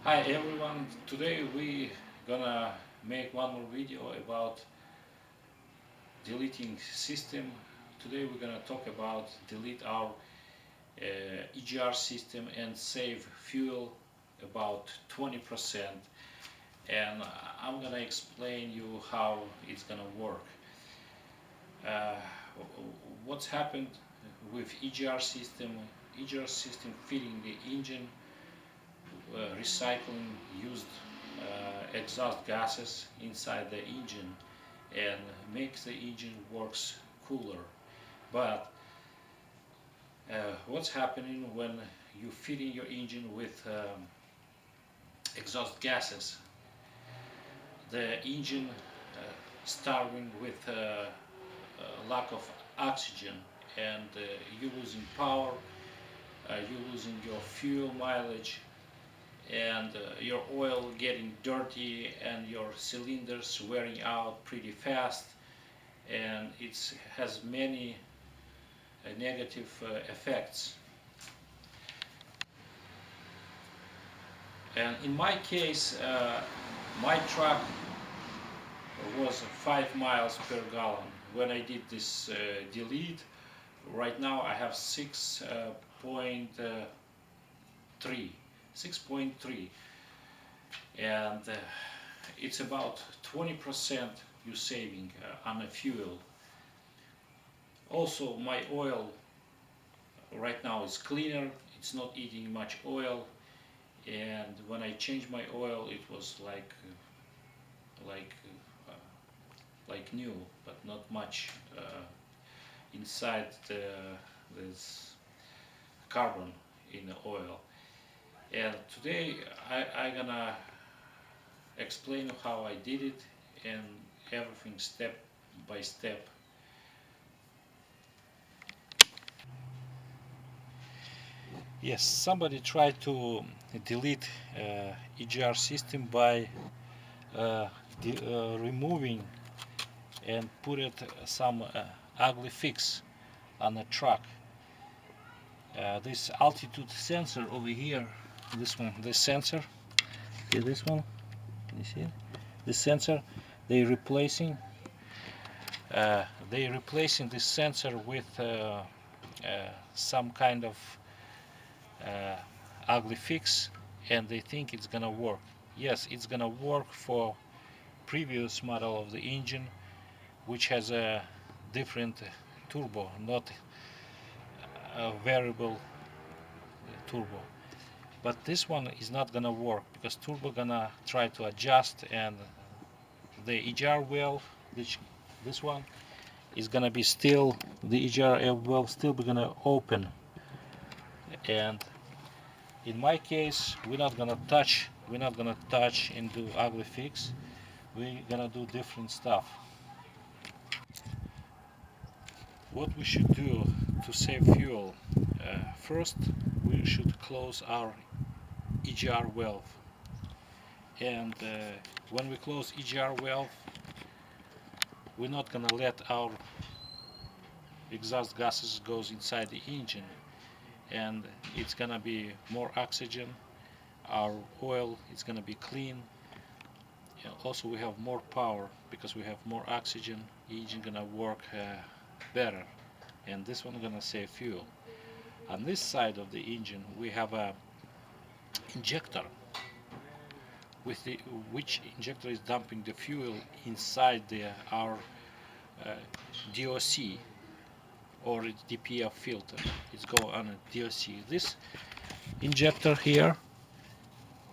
Hi everyone, today we gonna make one more video about deleting system. Today we're gonna talk about delete our EGR system and save fuel about 20%, and I'm gonna explain you how it's gonna work. Uh, what's happened with EGR system? EGR system feeding the engine, recycling used exhaust gases inside the engine and makes the engine works cooler. But what's happening when you feeding your engine with exhaust gases? The engine starving with lack of oxygen, and you losing power, you losing your fuel mileage, and your oil getting dirty, and your cylinders wearing out pretty fast, and it has many negative effects. And in my case, my truck was 5 miles per gallon when I did this delete. Right now I have 6.3, and it's about 20% you saving on the fuel. Also, my oil right now is cleaner, it's not eating much oil, and when I changed my oil it was like uh, like new, but not much inside this carbon in the oil. And today I gonna explain how I did it and everything step by step. Yes, somebody tried to delete EGR system by removing and put it some ugly fix on a truck. This altitude sensor over here, this one, this sensor, okay, this one, can you see it? This sensor, they replacing this sensor with some kind of uh, ugly fix, and they think it's gonna work. Yes, it's gonna work for previous model of the engine, which has a different turbo, not a variable turbo. But this one is not gonna work because turbo gonna try to adjust, and the EGR valve, this one is gonna be still, the EGR valve still be gonna open. And in my case, we're not gonna touch and do ugly fix. We're gonna do different stuff. What we should do to save fuel? First, we should close our EGR valve, and when we close EGR valve, we're not gonna let our exhaust gases goes inside the engine, and it's gonna be more oxygen. Our oil is gonna be clean. And also, we have more power because we have more oxygen. The engine gonna work better, and this one gonna save fuel. On this side of the engine, we have a injector with which injector is dumping the fuel inside our uh, DOC or DPF filter. It's go on a DOC. This injector here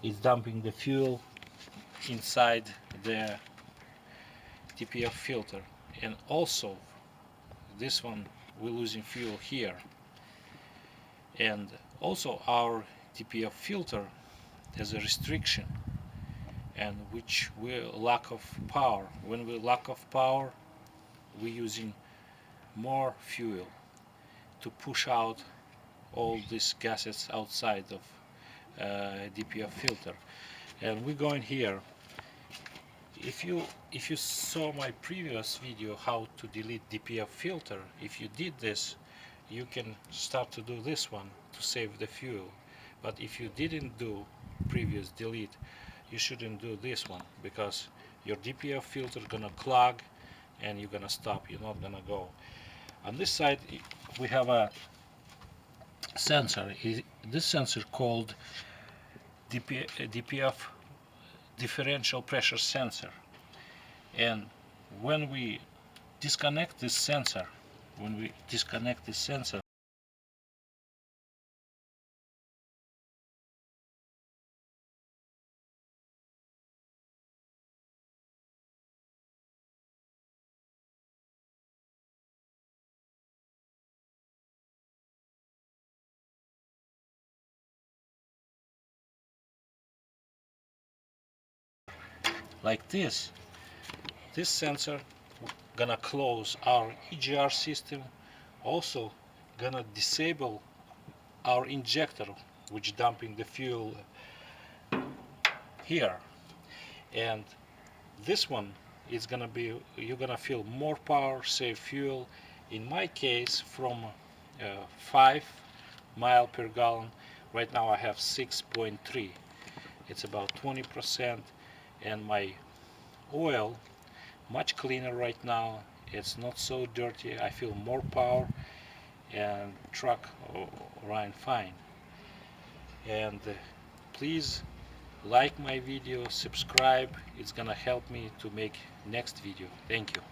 is dumping the fuel inside the DPF filter, and also this one we're losing fuel here, and also our DPF filter has a restriction, and which we lack of power. When we lack of power, we're using more fuel to push out all these gases outside of DPF filter. And we're going here. If you saw my previous video how to delete DPF filter, if you did this, you can start to do this one to save the fuel. But if you didn't do, previous delete, you shouldn't do this one, because your DPF filter gonna clog and you're gonna stop, you're not gonna go. On this side we have a sensor. This sensor called DPF differential pressure sensor, and when we disconnect this sensor, like this sensor gonna close our EGR system, also gonna disable our injector which dumping the fuel here, and this one is gonna be, you're gonna feel more power, save fuel. In my case, from 5 mile per gallon, right now I have 6.3. It's about 20%, and my oil much cleaner right now. It's not so dirty. I feel more power, and truck ran fine. And please like my video, subscribe. It's gonna help me to make next video. Thank you.